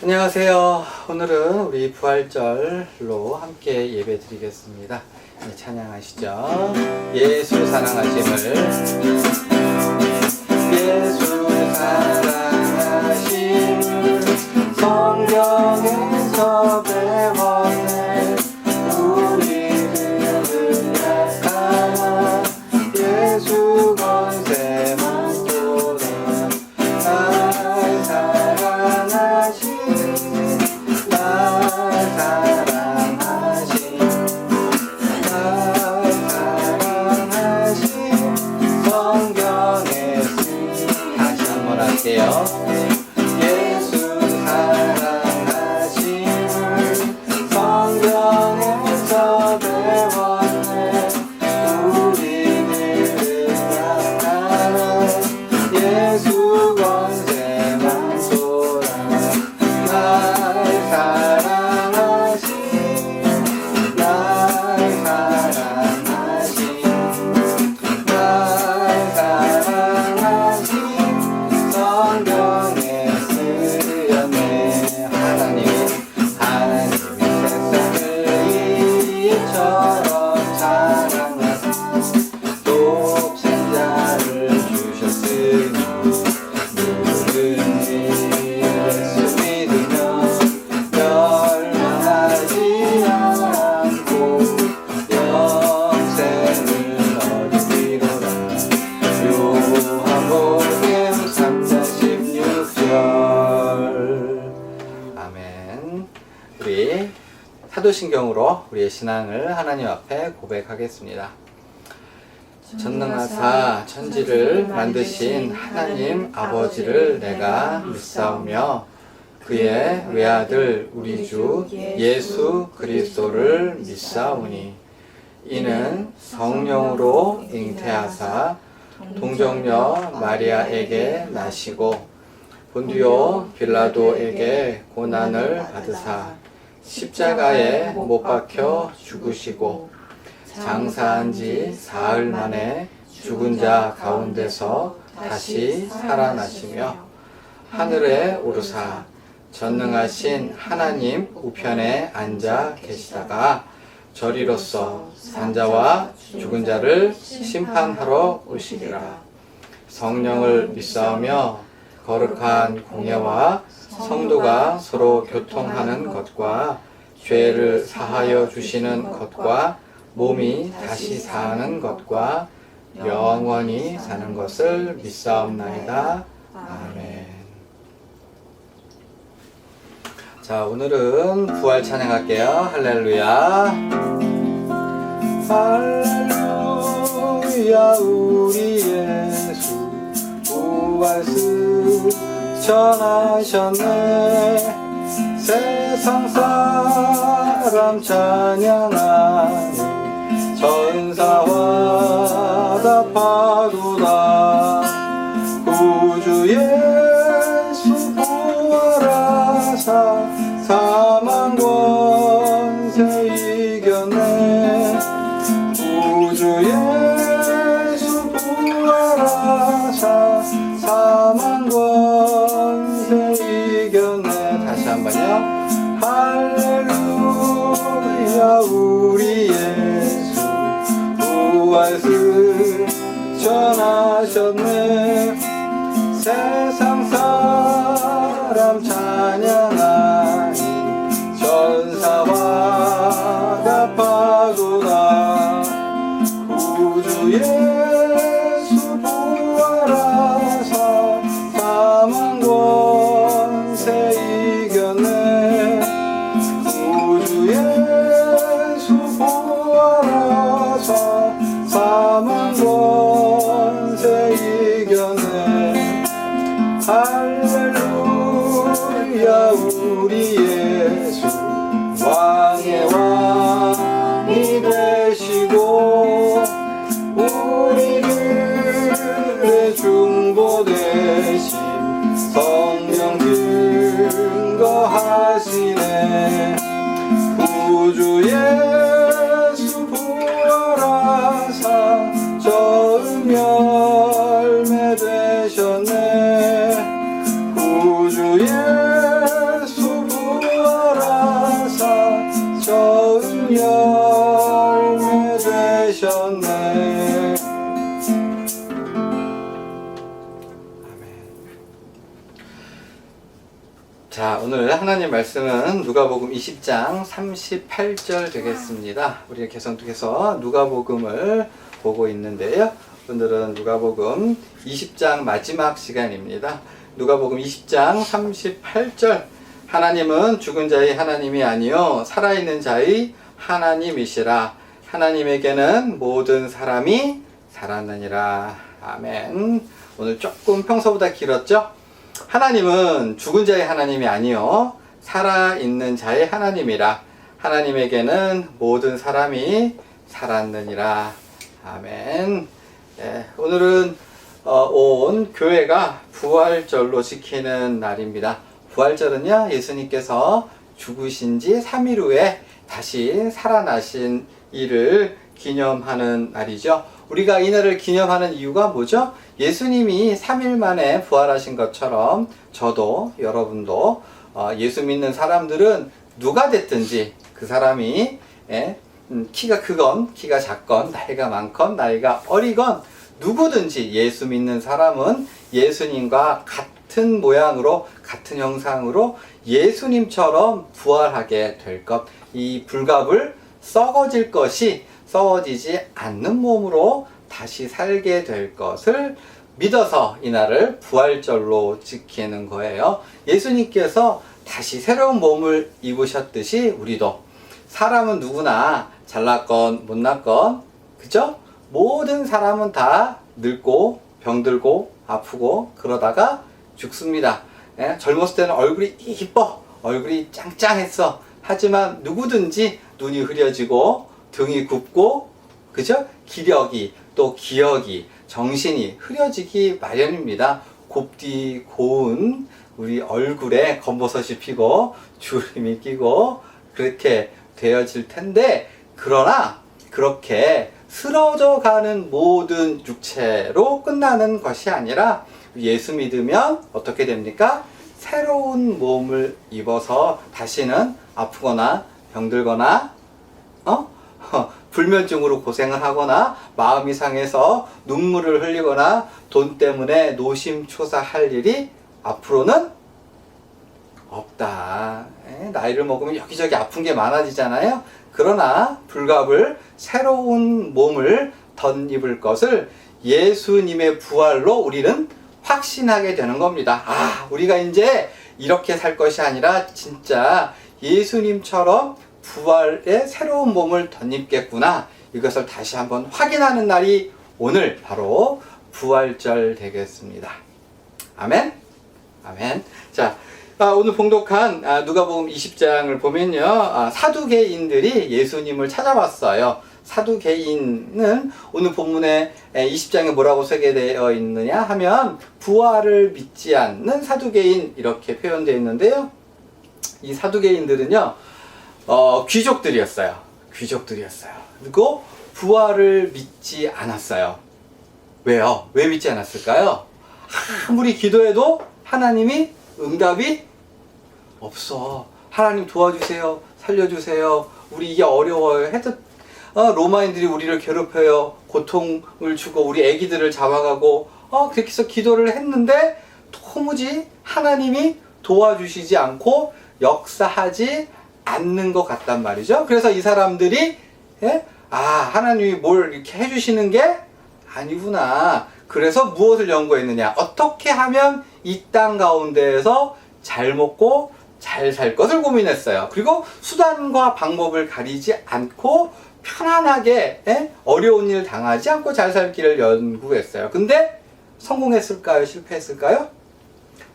안녕하세요. 오늘은 우리 부활절로 함께 예배 드리겠습니다. 찬양하시죠. 예수 사랑하심을. 예수 사랑하심을 성경에서 배웠네. 우리들은 약하나 예수 권세만 도다. 날 사랑하신 성경에 다시 한번 할게요. 예수 사랑하심을 성경에서 배웠네. 우리들은 약하나 예수 권세만 도다. 날 사랑하신 성경에 쓰였네. 하나님이 세상을 이처럼 사랑하사 독생자를 주셨으니 누구든지 예수 믿으며 멸망하지 않고 영생을 얻으리로라. 요한복음 3장 16절. 아멘. 우리 사도신경으로 우리의 신앙을 하나님 앞에 고백하겠습니다. 전능하사 천지를 만드신 하나님 아버지를 내가 믿사오며 그의 외아들 우리 주 예수 그리스도를 믿사오니 이는 성령으로 잉태하사 동정녀 마리아에게 나시고 본디오 빌라도에게 고난을 받으사 십자가에 못 박혀 죽으시고 장사한 지 사흘 만에 죽은 자 가운데서 다시 살아나시며 하늘에 오르사 전능하신 하나님 우편에 앉아 계시다가 저리로서 산자와 죽은 자를 심판하러 오시리라. 성령을 믿사오며 거룩한 공예와 성도가 서로 교통하는 것과 죄를 사하여 주시는 것과 몸이 다시 사는 것과 영원히 사는 것을 믿사옵나이다. 아멘. 자, 오늘은 부활 찬양할게요. 할렐루야. 할렐루야. 우리 예수 부활 전하셨네. 세상 사람 찬양하니 전사와 다 파도다. 구주 예수 부활하사 사망 권세 이겼네. 구주 예수 부활하사 사망 권세 이겼네. 다시 한번요. 할렐루야. 우리 예수 부활을 전하셨네. 세상 사람 찬양하니 전사와 다 파도다. 구주 예수 부활하사 사망 권세 이겼네. 구주 예수 부활하사 사망 권세 이겼네. 할렐루야. 우리 예수 왕의 왕이 되시고 우리들의 중보 되신 성령 증거하시네. 구주 예수 부활하사 처음 열매 되셨네. 구주 예수 자, 오늘 하나님 말씀은 누가복음 20장 38절 되겠습니다. 우리 계속해서 누가복음을 보고 있는데요. 오늘은 누가복음 20장 마지막 시간입니다. 누가복음 20장 38절. 하나님은 죽은 자의 하나님이 아니요 살아있는 자의 하나님이시라. 하나님에게는 모든 사람이 살았느니라. 아멘. 오늘 조금 평소보다 길었죠? 하나님은 죽은 자의 하나님이 아니요 살아있는 자의 하나님이라. 하나님에게는 모든 사람이 살았느니라. 아멘. 네, 오늘은 온 교회가 부활절로 지키는 날입니다. 부활절은요, 예수님께서 죽으신 지 3일 후에 다시 살아나신 일을 기념하는 날이죠. 우리가 이 날을 기념하는 이유가 뭐죠? 예수님이 3일 만에 부활하신 것처럼 저도 여러분도 예수 믿는 사람들은 누가 됐든지 그 사람이 키가 크건 키가 작건 나이가 많건 나이가 어리건 누구든지 예수 믿는 사람은 예수님과 같은 모양으로 같은 형상으로 예수님처럼 부활하게 될 것. 이 불갑을 썩어질 것이 썩어지지 않는 몸으로 다시 살게 될 것을 믿어서 이날을 부활절로 지키는 거예요. 예수님께서 다시 새로운 몸을 입으셨듯이 우리도 사람은 누구나 잘났건 못났건 그죠? 모든 사람은 다 늙고 병들고 아프고 그러다가 죽습니다. 젊었을 때는 얼굴이 이뻐, 얼굴이 짱짱했어. 하지만 누구든지 눈이 흐려지고 등이 굽고 그죠? 기력이 또 기억이 정신이 흐려지기 마련입니다. 곱디 고운 우리 얼굴에 검버섯이 피고 주름이 끼고 그렇게 되어질 텐데, 그러나 그렇게 쓰러져 가는 모든 육체로 끝나는 것이 아니라 예수 믿으면 어떻게 됩니까? 새로운 몸을 입어서 다시는 아프거나 병들거나 불면증으로 고생을 하거나 마음이 상해서 눈물을 흘리거나 돈 때문에 노심초사할 일이 앞으로는 없다. 나이를 먹으면 여기저기 아픈 게 많아지잖아요. 그러나 불갑을 새로운 몸을 덧입을 것을 예수님의 부활로 우리는 확신하게 되는 겁니다. 우리가 이제 이렇게 살 것이 아니라 진짜 예수님처럼 부활의 새로운 몸을 덧입겠구나. 이것을 다시 한번 확인하는 날이 오늘 바로 부활절 되겠습니다. 아멘. 아멘. 자, 오늘 봉독한 누가복음 20장을 보면요, 사두개인들이 예수님을 찾아왔어요. 사두개인은 오늘 본문에 20장에 뭐라고 소개되어 있느냐 하면 부활을 믿지 않는 사두개인 이렇게 표현되어 있는데요. 이 사두개인들은요, 귀족들이었어요. 귀족들이었어요. 그리고 부활을 믿지 않았어요. 왜요? 왜 믿지 않았을까요? 아무리 기도해도 하나님이 응답이 없어. 하나님 도와주세요. 살려주세요. 우리 이게 어려워요. 해도 로마인들이 우리를 괴롭혀요. 고통을 주고 우리 애기들을 잡아가고 그렇게 해서 기도를 했는데 도무지 하나님이 도와주시지 않고 역사하지 않는 것 같단 말이죠. 그래서 이 사람들이 하나님이 뭘 이렇게 해주시는 게 아니구나. 그래서 무엇을 연구했느냐? 어떻게 하면 이 땅 가운데에서 잘 먹고 잘 살 것을 고민했어요. 그리고 수단과 방법을 가리지 않고 편안하게 어려운 일 당하지 않고 잘 살 길을 연구했어요. 근데 성공했을까요? 실패했을까요?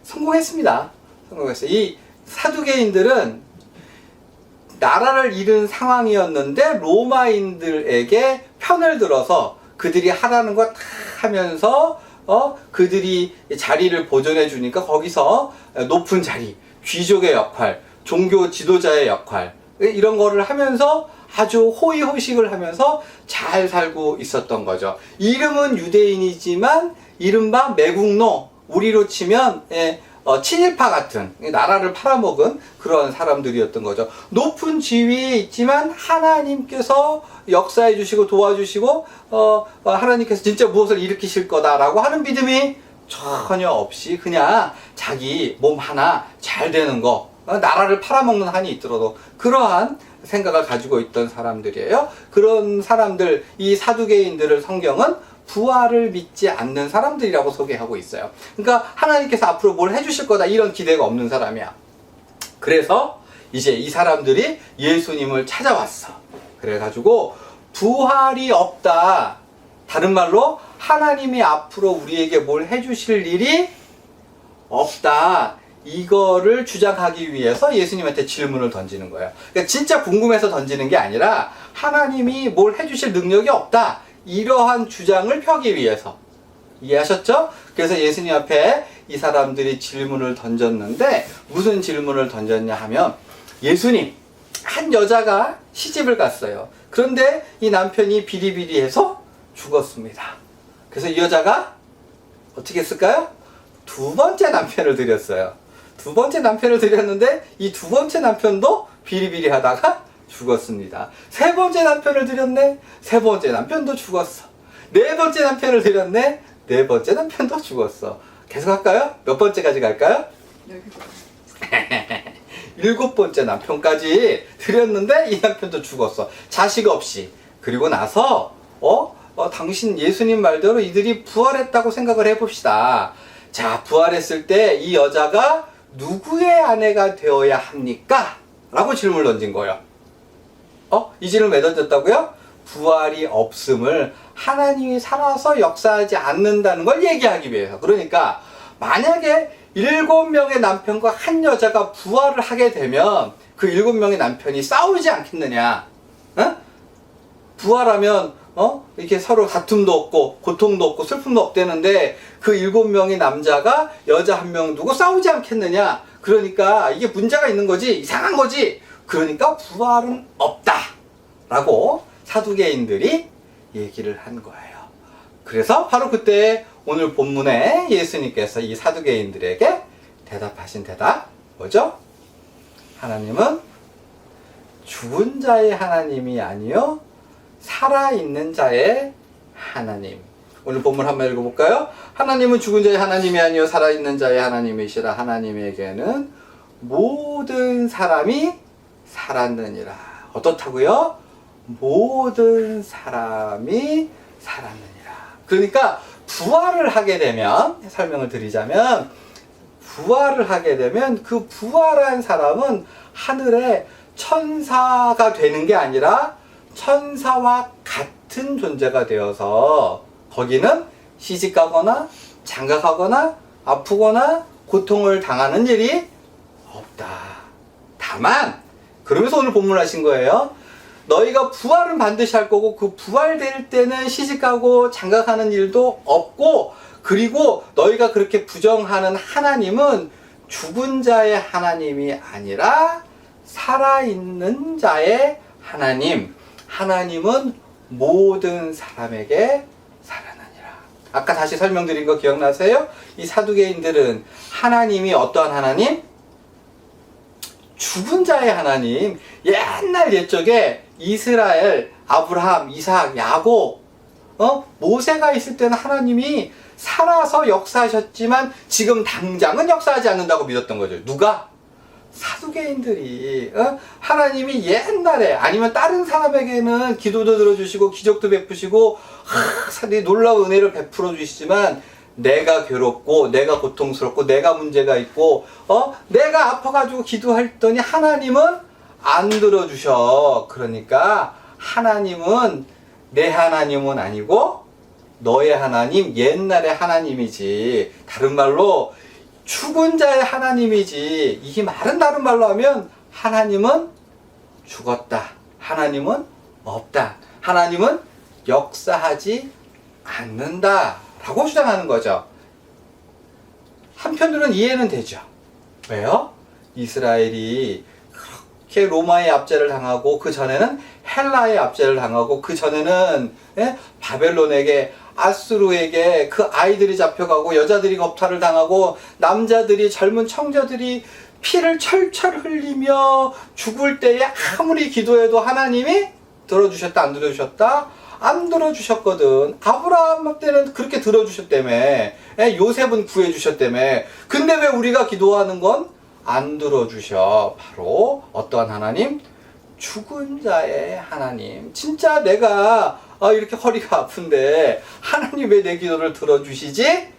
성공했습니다. 성공했어요. 이 사두개인들은 나라를 잃은 상황이었는데 로마인들에게 편을 들어서 그들이 하라는 거 다 하면서 그들이 자리를 보존해 주니까 거기서 높은 자리, 귀족의 역할, 종교 지도자의 역할 이런 거를 하면서 아주 호의호식을 하면서 잘 살고 있었던 거죠. 이름은 유대인이지만 이른바 매국노, 우리로 치면 친일파 같은 나라를 팔아먹은 그런 사람들이었던 거죠. 높은 지위에 있지만 하나님께서 역사해 주시고 도와주시고 하나님께서 진짜 무엇을 일으키실 거다라고 하는 믿음이 전혀 없이 그냥 자기 몸 하나 잘 되는 거, 나라를 팔아먹는 한이 있더라도 그러한 생각을 가지고 있던 사람들이에요. 그런 사람들, 이 사두개인들을 성경은 부활을 믿지 않는 사람들이라고 소개하고 있어요. 그러니까 하나님께서 앞으로 뭘 해주실 거다 이런 기대가 없는 사람이야. 그래서 이제 이 사람들이 예수님을 찾아왔어. 그래가지고 부활이 없다. 다른 말로 하나님이 앞으로 우리에게 뭘 해주실 일이 없다. 이거를 주장하기 위해서 예수님한테 질문을 던지는 거예요. 그러니까 진짜 궁금해서 던지는 게 아니라 하나님이 뭘 해주실 능력이 없다. 이러한 주장을 펴기 위해서. 이해하셨죠? 그래서 예수님 앞에 이 사람들이 질문을 던졌는데 무슨 질문을 던졌냐 하면 예수님, 한 여자가 시집을 갔어요. 그런데 이 남편이 비리비리해서 죽었습니다. 그래서 이 여자가 어떻게 했을까요? 두 번째 남편을 들였어요. 두 번째 남편을 들였는데 이 두 번째 남편도 비리비리하다가 죽었습니다. 세 번째 남편을 들였네. 세 번째 남편도 죽었어. 네 번째 남편을 들였네. 네 번째 남편도 죽었어. 계속 할까요? 몇 번째까지 갈까요? 일곱 번째 남편까지 들였는데 이 남편도 죽었어. 자식 없이. 그리고 나서 당신 예수님 말대로 이들이 부활했다고 생각을 해봅시다. 자, 부활했을 때 이 여자가 누구의 아내가 되어야 합니까? 라고 질문을 던진 거예요. 이 질문 왜 던졌다고요? 부활이 없음을 하나님이 살아서 역사하지 않는다는 걸 얘기하기 위해서. 그러니까 만약에 7명의 남편과 한 여자가 부활을 하게 되면 그 7명의 남편이 싸우지 않겠느냐? 부활하면 이렇게 서로 다툼도 없고 고통도 없고 슬픔도 없대는데 그 7명의 남자가 여자 1명 두고 싸우지 않겠느냐? 그러니까 이게 문제가 있는 거지, 이상한 거지. 그러니까 부활은 없다 라고 사두개인들이 얘기를 한 거예요. 그래서 바로 그때 오늘 본문에 예수님께서 이 사두개인들에게 대답하신 대답 뭐죠? 하나님은 죽은 자의 하나님이 아니요 살아있는 자의 하나님. 오늘 본문 한번 읽어볼까요? 하나님은 죽은 자의 하나님이 아니요 살아있는 자의 하나님이시라. 하나님에게는 모든 사람이 살았느니라. 어떻다고요? 모든 사람이 살았느니라. 그러니까 부활을 하게 되면, 설명을 드리자면, 부활을 하게 되면 그 부활한 사람은 하늘에 천사가 되는 게 아니라 천사와 같은 존재가 되어서 거기는 시집가거나 장가가거나 아프거나 고통을 당하는 일이 없다. 다만 그러면서 오늘 본문을 하신 거예요. 너희가 부활은 반드시 할 거고 그 부활될 때는 시집가고 장가가는 일도 없고, 그리고 너희가 그렇게 부정하는 하나님은 죽은 자의 하나님이 아니라 살아있는 자의 하나님. 하나님은 모든 사람에게 살아나니라. 아까 다시 설명드린 거 기억나세요? 이 사두개인들은 하나님이 어떠한 하나님? 죽은 자의 하나님. 옛날 옛적에 이스라엘, 아브라함, 이삭, 야곱, 모세가 있을 때는 하나님이 살아서 역사하셨지만 지금 당장은 역사하지 않는다고 믿었던 거죠. 누가? 사두개인들이. 하나님이 옛날에 아니면 다른 사람에게는 기도도 들어주시고 기적도 베푸시고 놀라운 은혜를 베풀어 주시지만 내가 괴롭고 내가 고통스럽고 내가 문제가 있고 내가 아파가지고 기도했더니 하나님은 안 들어주셔. 그러니까 하나님은 내 하나님은 아니고 너의 하나님, 옛날의 하나님이지. 다른 말로 죽은 자의 하나님이지. 이 말은 다른 말로 하면 하나님은 죽었다. 하나님은 없다. 하나님은 역사하지 않는다 라고 주장하는 거죠. 한편으로는 이해는 되죠. 왜요? 이스라엘이 그렇게 로마의 압제를 당하고 그 전에는 헬라의 압제를 당하고 그 전에는 바벨론에게, 아수르에게 그 아이들이 잡혀가고 여자들이 겁탈을 당하고 남자들이, 젊은 청자들이 피를 철철 흘리며 죽을 때에 아무리 기도해도 하나님이 들어주셨다 안 들어주셨다? 안 들어주셨거든. 아브라함 때는 그렇게 들어주셨다며. 요셉은 구해주셨다며. 근데 왜 우리가 기도하는 건 안 들어주셔? 바로 어떠한 하나님? 죽은 자의 하나님. 진짜 내가 이렇게 허리가 아픈데 하나님 왜 내 기도를 들어주시지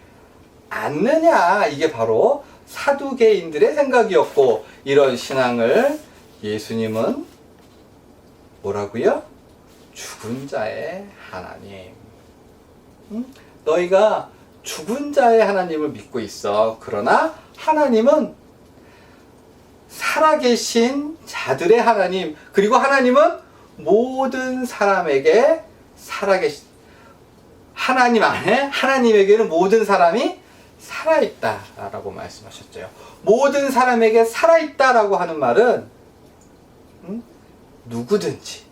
않느냐. 이게 바로 사두개인들의 생각이었고, 이런 신앙을 예수님은 뭐라고요? 죽은 자의 하나님. 너희가 죽은 자의 하나님을 믿고 있어. 그러나 하나님은 살아계신 자들의 하나님, 그리고 하나님은 모든 사람에게 살아계신, 하나님 안에, 하나님에게는 모든 사람이 살아있다라고 말씀하셨죠. 모든 사람에게 살아있다라고 하는 말은 누구든지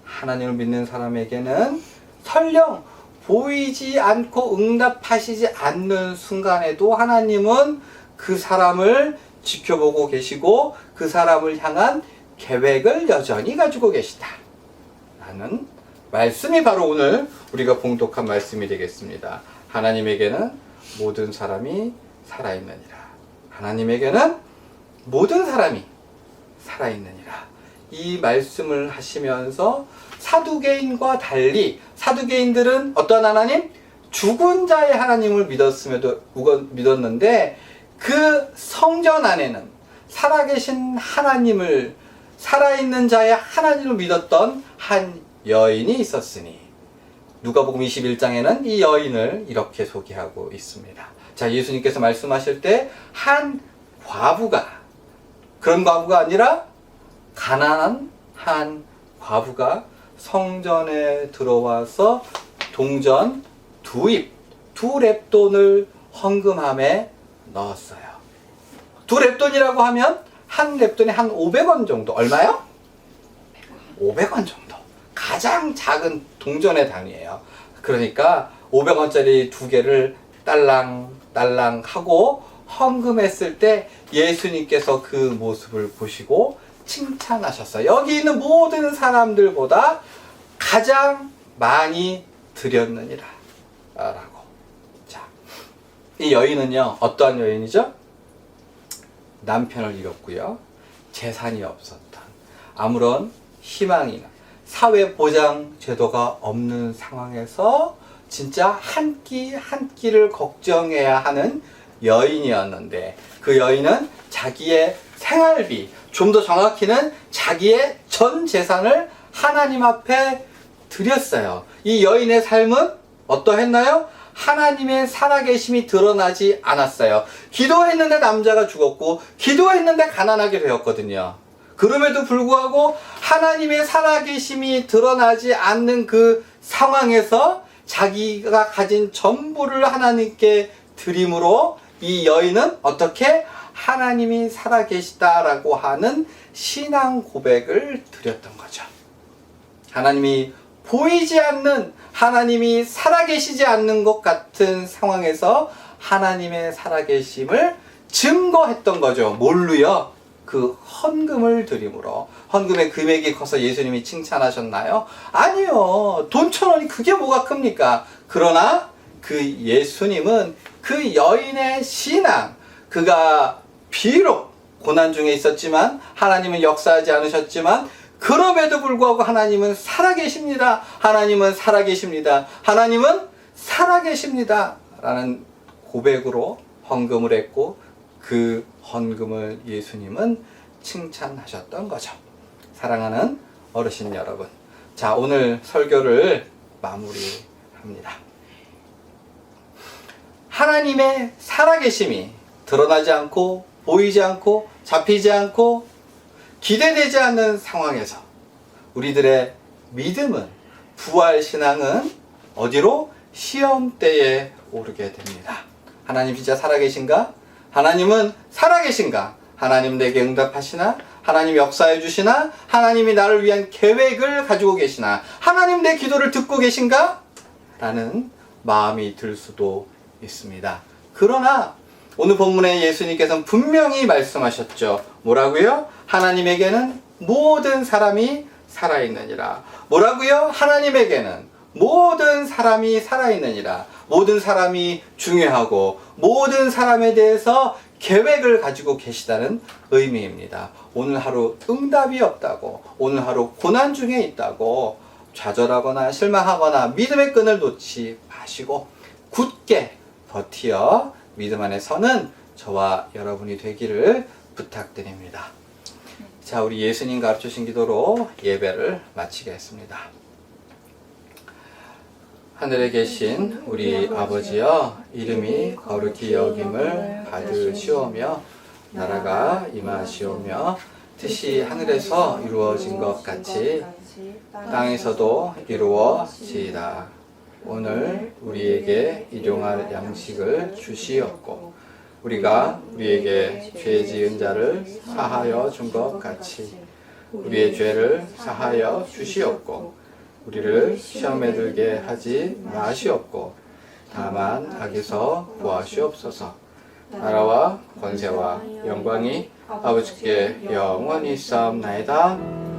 하나님을 믿는 사람에게는 설령 보이지 않고 응답하시지 않는 순간에도 하나님은 그 사람을 지켜보고 계시고 그 사람을 향한 계획을 여전히 가지고 계시다 라는 말씀이 바로 오늘 우리가 봉독한 말씀이 되겠습니다. 하나님에게는 모든 사람이 살아있느니라. 하나님에게는 모든 사람이 살아있느니라. 이 말씀을 하시면서 사두개인과 달리, 사두개인들은 어떤 하나님? 죽은 자의 하나님을 믿었는데 그 성전 안에는 살아계신 하나님을, 살아있는 자의 하나님을 믿었던 한 여인이 있었으니, 누가복음 21장에는 이 여인을 이렇게 소개하고 있습니다. 자, 예수님께서 말씀하실 때 한 과부가, 그런 과부가 아니라 가난한 한 과부가 성전에 들어와서 동전 두 렙돈을 헌금함에 넣었어요. 두 렙돈이라고 하면 한 렙돈에 한 500원 정도. 얼마요? 500원 정도. 가장 작은 동전의 단위예요. 그러니까 500원짜리 두 개를 딸랑딸랑 하고 헌금했을 때 예수님께서 그 모습을 보시고 칭찬하셨어요. 여기 있는 모든 사람들보다 가장 많이 드렸느니라 라고. 자, 이 여인은요, 어떠한 여인이죠? 남편을 잃었고요, 재산이 없었던, 아무런 희망이나 사회보장 제도가 없는 상황에서 진짜 한 끼 한 끼를 걱정해야 하는 여인이었는데, 그 여인은 자기의 생활비, 좀 더 정확히는 자기의 전 재산을 하나님 앞에 드렸어요. 이 여인의 삶은 어떠했나요? 하나님의 살아계심이 드러나지 않았어요. 기도했는데 남자가 죽었고, 기도했는데 가난하게 되었거든요. 그럼에도 불구하고 하나님의 살아계심이 드러나지 않는 그 상황에서 자기가 가진 전부를 하나님께 드림으로 이 여인은 어떻게 하나님이 살아계시다라고 하는 신앙 고백을 드렸던 거죠. 하나님이 보이지 않는, 하나님이 살아계시지 않는 것 같은 상황에서 하나님의 살아계심을 증거했던 거죠. 뭘로요? 그 헌금을 드림으로. 헌금의 금액이 커서 예수님이 칭찬하셨나요? 아니요. 돈 1,000원이 그게 뭐가 큽니까? 그러나 그 예수님은 그 여인의 신앙, 그가 비록 고난 중에 있었지만, 하나님은 역사하지 않으셨지만, 그럼에도 불구하고 하나님은 살아계십니다. 하나님은 살아계십니다. 하나님은 살아계십니다. 라는 고백으로 헌금을 했고, 그 헌금을 예수님은 칭찬하셨던 거죠. 사랑하는 어르신 여러분, 자, 오늘 설교를 마무리합니다. 하나님의 살아계심이 드러나지 않고 보이지 않고 잡히지 않고 기대되지 않는 상황에서 우리들의 믿음은, 부활신앙은 어디로? 시험대에 오르게 됩니다. 하나님 진짜 살아계신가? 하나님은 살아계신가? 하나님 내게 응답하시나? 하나님 역사해 주시나? 하나님이 나를 위한 계획을 가지고 계시나? 하나님 내 기도를 듣고 계신가? 라는 마음이 들 수도 있습니다. 그러나 오늘 본문에 예수님께서는 분명히 말씀하셨죠. 뭐라고요? 하나님에게는 모든 사람이 살아있느니라. 뭐라고요? 하나님에게는 모든 사람이 살아있느니라. 모든 사람이 중요하고 모든 사람에 대해서 계획을 가지고 계시다는 의미입니다. 오늘 하루 응답이 없다고, 오늘 하루 고난 중에 있다고 좌절하거나 실망하거나 믿음의 끈을 놓지 마시고 굳게 버티어 믿음 안에 서는 저와 여러분이 되기를 부탁드립니다. 자, 우리 예수님 가르치신 기도로 예배를 마치겠습니다. 하늘에 계신 우리 아버지여, 이름이 거룩히 여김을 받으시오며 나라가 임하시오며 뜻이 하늘에서 이루어진 것 같이 땅에서도 이루어지이다. 오늘 우리에게 일용할 양식을 주시옵고 우리가 우리에게 죄 지은 자를 사하여 준 것 같이 우리의 죄를 사하여 주시옵고 우리를 시험에 들게 하지 마시옵고 다만 악에서 구하시옵소서. 나라와 권세와 영광이 아버지께 영원히 있사옵나이다.